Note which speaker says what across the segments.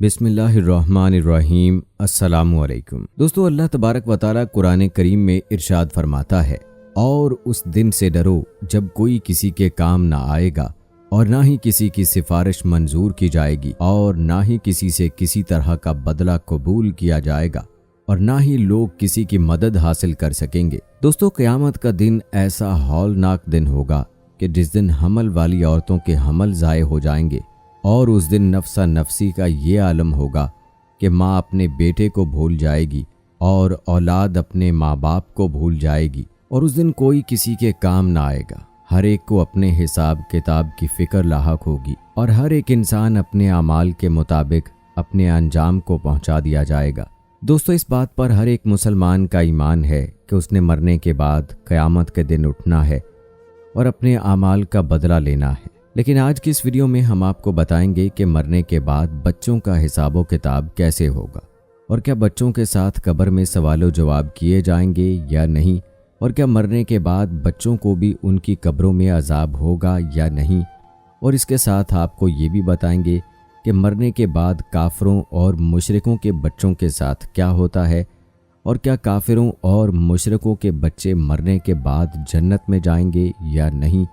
Speaker 1: बिस्मिल्लाहिर्रहमानिर्रहीम। अस्सलामु अलैकुम। दोस्तों, अल्लाह तबारक व तआला कुरान करीम में इरशाद फरमाता है, और उस दिन से डरो जब कोई किसी के काम ना आएगा और ना ही किसी की सिफारिश मंजूर की जाएगी और ना ही किसी से किसी तरह का बदला कबूल किया जाएगा और ना ही लोग किसी की मदद हासिल कर सकेंगे। दोस्तों, क़यामत का दिन ऐसा हौलनाक दिन होगा कि जिस दिन हमल वाली औरतों के हमल ज़ाये हो जाएंगे और उस दिन नफ्सा नफसी का ये आलम होगा कि माँ अपने बेटे को भूल जाएगी और औलाद अपने माँ बाप को भूल जाएगी और उस दिन कोई किसी के काम ना आएगा। हर एक को अपने हिसाब किताब की फ़िक्र लाहक होगी और हर एक इंसान अपने अमाल के मुताबिक अपने अंजाम को पहुँचा दिया जाएगा। दोस्तों, इस बात पर हर एक मुसलमान का ईमान है कि उसने मरने के बाद क़यामत के दिन उठना है और अपने अमाल का बदला लेना है। लेकिन आज की इस वीडियो में हम आपको बताएंगे कि मरने के बाद बच्चों का हिसाब व किताब कैसे होगा और क्या बच्चों के साथ कब्र में सवालों जवाब किए जाएंगे या नहीं, और क्या मरने के बाद बच्चों को भी उनकी कब्रों में अजाब होगा या नहीं। और इसके साथ आपको ये भी बताएंगे कि मरने के बाद काफिरों और मुशरिकों के बच्चों के साथ क्या होता है और क्या काफिरों और मुशरिकों के बच्चे मरने के बाद जन्नत में जाएंगे या नहीं,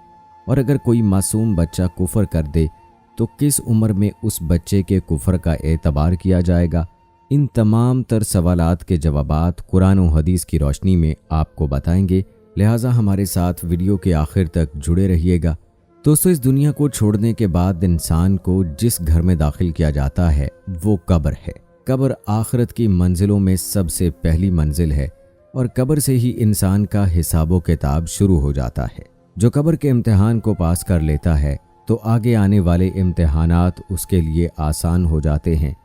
Speaker 1: और अगर कोई मासूम बच्चा कुफ्र कर दे तो किस उम्र में उस बच्चे के कुफ्र का एतबार किया जाएगा। इन तमाम तर सवालात के जवाबात कुरान और हदीस की रोशनी में आपको बताएंगे, लिहाजा हमारे साथ वीडियो के आखिर तक जुड़े रहिएगा। दोस्तों, इस दुनिया को छोड़ने के बाद इंसान को जिस घर में दाखिल किया जाता है वो कब्र है। कब्र आखिरत की मंजिलों में सबसे पहली मंजिल है और कब्र से ही इंसान का हिसाब व किताब शुरू हो जाता है। जो कब्र के इम्तिहान को पास कर लेता है तो आगे आने वाले इम्तिहानात उसके लिए आसान हो जाते हैं,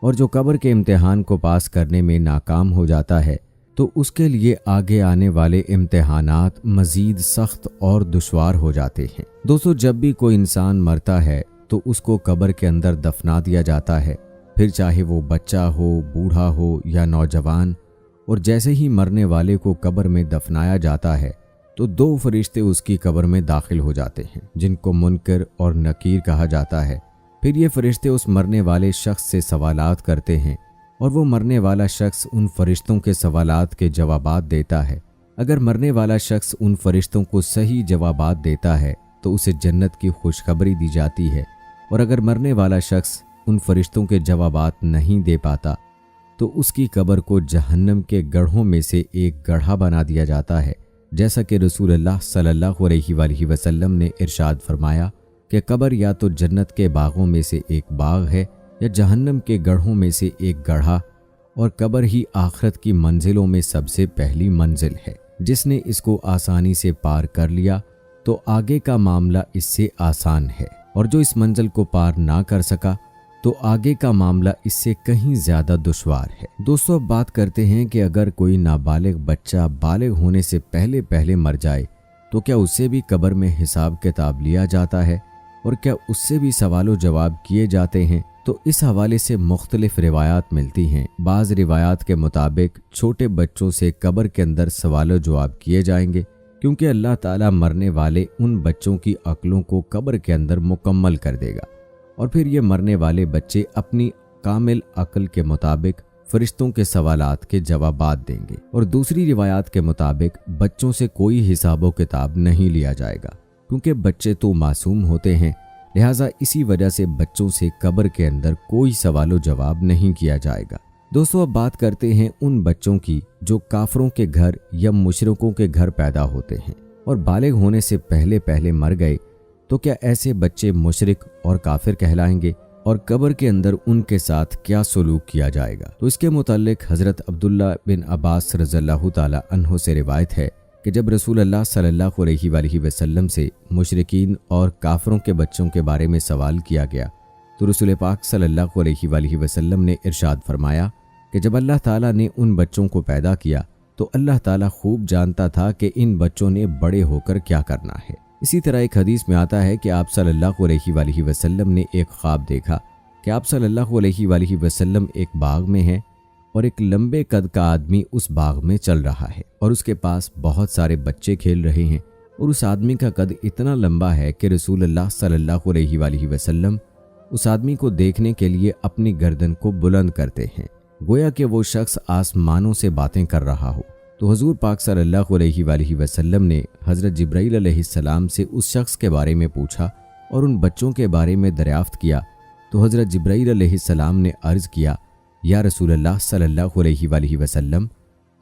Speaker 1: और जो कब्र के इम्तिहान को पास करने में नाकाम हो जाता है तो उसके लिए आगे आने वाले इम्तिहानात मज़ीद सख्त और दुश्वार हो जाते हैं। दोस्तों, जब भी कोई इंसान मरता है तो उसको कब्र के अंदर दफना दिया जाता है, फिर चाहे वो बच्चा हो, बूढ़ा हो या नौजवान। और जैसे ही मरने वाले को कब्र में दफनाया जाता है तो दो फरिश्ते उसकी कब्र में दाखिल हो जाते हैं, जिनको मुनकर और नकीर कहा जाता है। फिर ये फरिश्ते उस मरने वाले शख्स से सवालात करते हैं और वो मरने वाला शख्स उन फरिश्तों के सवालात के जवाबात देता है। अगर मरने वाला शख्स उन फरिश्तों को सही जवाबात देता है तो उसे जन्नत की खुशखबरी दी जाती है, और अगर मरने वाला शख्स उन फरिश्तों के जवाबात नहीं दे पाता तो उसकी कब्र को जहन्नम के गढ़ों में से एक गढ़ा बना दिया जाता है। जैसा कि रसूलुल्लाह सल्लल्लाहु अलैहि वसल्लम ने इरशाद फरमाया कि कब्र या तो जन्नत के बागों में से एक बाग है या जहन्नम के गढ़ों में से एक गढ़ा, और कब्र ही आखिरत की मंजिलों में सबसे पहली मंजिल है। जिसने इसको आसानी से पार कर लिया तो आगे का मामला इससे आसान है, और जो इस मंजिल को पार ना कर सका तो आगे का मामला इससे कहीं ज़्यादा दुश्वार है। दोस्तों, अब बात करते हैं कि अगर कोई नाबालिग बच्चा बालिग होने से पहले पहले मर जाए तो क्या उससे भी कब्र में हिसाब किताब लिया जाता है और क्या उससे भी सवालों जवाब किए जाते हैं। तो इस हवाले से मुख्तलिफ रिवायात मिलती हैं। बाज़ रिवायात के मुताबिक छोटे बच्चों से कब्र के अंदर सवालों जवाब किए जाएंगे, क्योंकि अल्लाह ताला मरने वाले उन बच्चों की अक्लों को कब्र के अंदर मुकम्मल कर देगा, और फिर ये मरने वाले बच्चे अपनी कामिल अक्ल के मुताबिक फरिश्तों के सवालात के जवाबात देंगे। और दूसरी रिवायात के मुताबिक बच्चों से कोई हिसाब किताब नहीं लिया जाएगा, क्योंकि बच्चे तो मासूम होते हैं, लिहाजा इसी वजह से बच्चों से कब्र के अंदर कोई सवालो जवाब नहीं किया जाएगा। दोस्तों, अब बात करते हैं उन बच्चों की जो काफरों के घर या मुशरिकों के घर पैदा होते हैं और बालिग होने से पहले पहले मर गए, तो क्या ऐसे बच्चे मुशरिक और काफिर कहलाएंगे और कब्र के अंदर उनके साथ क्या सलूक किया जाएगा। तो इसके मुताल्लिक हज़रत अब्दुल्ला बिन अब्बास रज़ियल्लाहु ताला अन्हु से रिवायत है कि जब रसूलुल्लाह सल्लल्लाहु अलैहि वसल्लम से मुशरिकीन और काफिरों के बच्चों के बारे में सवाल किया गया तो रसूल पाक सल्लल्लाहु अलैहि वसल्लम ने इरशाद फरमाया कि जब अल्लाह ताला ने उन बच्चों को पैदा किया तो अल्लाह ताला खूब जानता था कि इन बच्चों ने बड़े होकर क्या करना है। इसी तरह एक हदीस में आता है कि आप सल्लल्लाहु अलैहि वसल्लम ने एक ख्वाब देखा कि आप सल्लल्लाहु अलैहि वसल्लम एक बाग में हैं और एक लंबे कद का आदमी उस बाग में चल रहा है और उसके पास बहुत सारे बच्चे खेल रहे हैं, और उस आदमी का कद इतना लंबा है कि रसूलुल्लाह सल्लल्लाहु अलैहि वसल्लम उस आदमी को देखने के लिए अपनी गर्दन को बुलंद करते हैं, गोया कि वो शख्स आसमानों से बातें कर रहा हो। तो हुजूर पाक सल्लल्लाहु अलैहि वसल्लम ने हज़रत जिब्राईल अलैहिस्सलाम से उस शख्स के बारे में पूछा और उन बच्चों के बारे में दरियाफ्त किया। तो हज़रत जिब्राईल अलैहिस्सलाम ने अर्ज़ किया, या रसूलल्लाह सल्लल्लाहु अलैहि वसल्लम,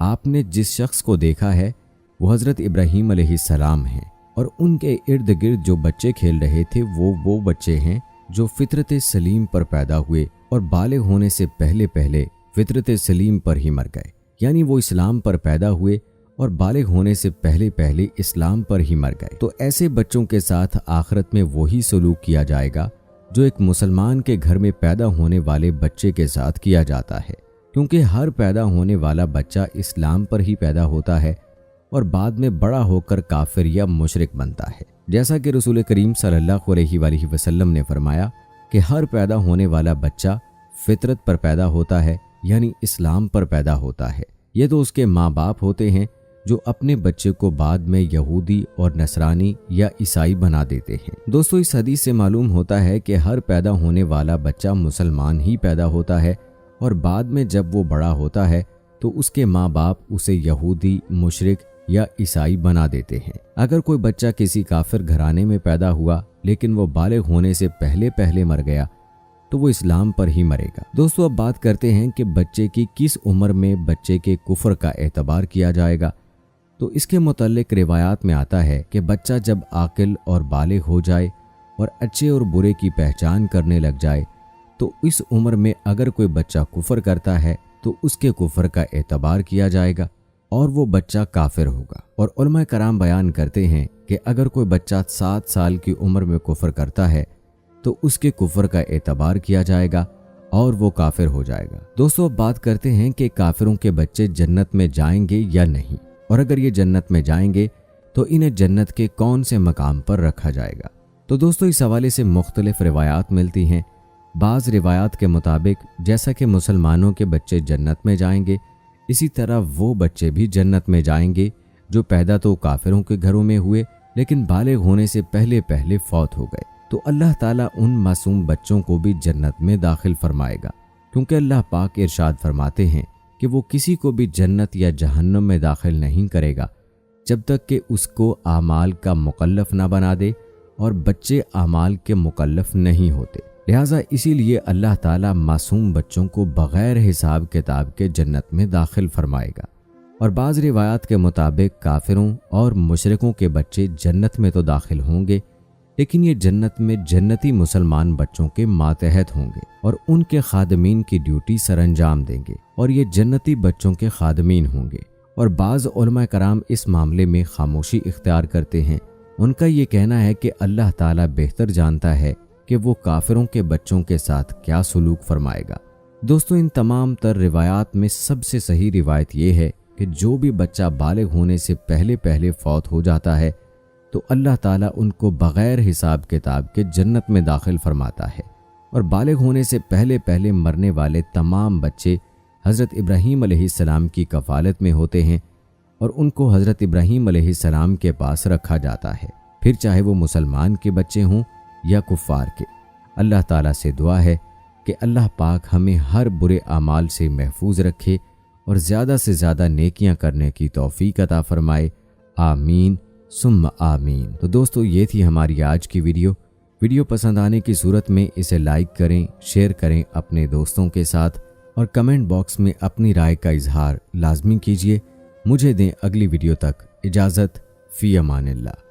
Speaker 1: आपने जिस शख्स को देखा है वो हज़रत इब्राहीम अलैहिस्सलाम हैं, और उनके इर्द गिर्द जो बच्चे खेल रहे थे वो बच्चे हैं जो फितरत सलीम पर पैदा हुए और बालिग होने से पहले पहले फितरत सलीम पर ही मर गए। यानी वो इस्लाम पर पैदा हुए और बालिग होने से पहले पहले इस्लाम पर ही मर गए। तो ऐसे बच्चों के साथ आखिरत में वही सलूक किया जाएगा जो एक मुसलमान के घर में पैदा होने वाले बच्चे के साथ किया जाता है, क्योंकि हर पैदा होने वाला बच्चा इस्लाम पर ही पैदा होता है और बाद में बड़ा होकर काफिर या मुशरिक बनता है। जैसा कि रसूल करीम सल्लल्लाहु अलैहि वसल्लम ने फरमाया कि हर पैदा होने वाला बच्चा फितरत पर पैदा होता है, यानी इस्लाम पर पैदा होता है। ये तो उसके माँ बाप होते हैं जो अपने बच्चे को बाद में यहूदी और नसरानी या ईसाई बना देते हैं। दोस्तों, इस हदीस से मालूम होता है कि हर पैदा होने वाला बच्चा मुसलमान ही पैदा होता है और बाद में जब वो बड़ा होता है तो उसके माँ बाप उसे यहूदी, मुशरिक या ईसाई बना देते हैं। अगर कोई बच्चा किसी काफिर घराने में पैदा हुआ लेकिन वो बालिग होने से पहले पहले मर गया तो वो इस्लाम पर ही मरेगा। दोस्तों, अब बात करते हैं कि बच्चे की किस उम्र में बच्चे के कुफ्र का एतबार किया जाएगा। तो इसके मुतल्लिक रिवायात में आता है कि बच्चा जब आकिल और बालिग हो जाए और अच्छे और बुरे की पहचान करने लग जाए तो इस उम्र में अगर कोई बच्चा कुफ्र करता है तो उसके कुफ्र का एतबार किया जाएगा और वो बच्चा काफिर होगा। और उलमा कराम बयान करते हैं कि अगर कोई बच्चा 7 साल की उम्र में कुफ्र करता है तो उसके कुफ्र का एतबार किया जाएगा और वो काफिर हो जाएगा। दोस्तों, अब बात करते हैं कि काफिरों के बच्चे जन्नत में जाएंगे या नहीं, और अगर ये जन्नत में जाएंगे तो इन्हें जन्नत के कौन से मकाम पर रखा जाएगा। तो दोस्तों, इस हवाले से मुख्तलिफ रिवायात मिलती हैं। बाज़ रिवायात के मुताबिक जैसा कि मुसलमानों के बच्चे जन्नत में जाएंगे, इसी तरह वो बच्चे भी जन्नत में जाएंगे जो पैदा तो काफिरों के घरों में हुए लेकिन बालिग होने से पहले पहले फौत हो गए। तो अल्लाह ताला उन मासूम बच्चों को भी जन्नत में दाखिल फरमाएगा, क्योंकि अल्लाह पाक इरशाद फरमाते हैं कि वो किसी को भी जन्नत या जहन्नम में दाखिल नहीं करेगा जब तक कि उसको आमाल का मुकल्लफ ना बना दे, और बच्चे आमाल के मुकल्लफ नहीं होते। लिहाजा इसीलिए अल्लाह ताला मासूम बच्चों को बग़ैर हिसाब किताब के जन्नत में दाखिल फरमाएगा। और बाज़ रिवायात के मुताबिक काफिरों और मुशरिकों के बच्चे जन्नत में तो दाखिल होंगे, लेकिन ये जन्नत में जन्नती मुसलमान बच्चों के मातहत होंगे और उनके खादमीन की ड्यूटी सरअंजाम देंगे, और ये जन्नती बच्चों के खादमीन होंगे। और बाज़ उलमा कराम इस मामले में खामोशी इख्तियार करते हैं। उनका ये कहना है कि अल्लाह ताला बेहतर जानता है कि वो काफिरों के बच्चों के साथ क्या सलूक फरमाएगा। दोस्तों, इन तमाम तर रिवायात में सबसे सही रिवायत ये है कि जो भी बच्चा बालिग होने से पहले पहले फौत हो जाता है तो अल्लाह ताला उनको बग़ैर हिसाब किताब के जन्नत में दाखिल फरमाता है। और बालिग होने से पहले पहले मरने वाले तमाम बच्चे हज़रत इब्राहीम अलैहिस्सलाम की कफ़ालत में होते हैं और उनको हज़रत इब्राहीम अलैहिस्सलाम के पास रखा जाता है, फिर चाहे वो मुसलमान के बच्चे हों या कुफ़ार के। अल्लाह ताला से दुआ है कि अल्लाह पाक हमें हर बुरे आमाल से महफूज रखे और ज़्यादा से ज़्यादा नेकियां करने की तौफीक अता फरमाए। आमीन सुम्मा आमीन। तो दोस्तों, ये थी हमारी आज की वीडियो पसंद आने की सूरत में इसे लाइक करें, शेयर करें अपने दोस्तों के साथ और कमेंट बॉक्स में अपनी राय का इजहार लाजमी कीजिए। मुझे दें अगली वीडियो तक इजाज़त। फ़ी अमानिल्लाह।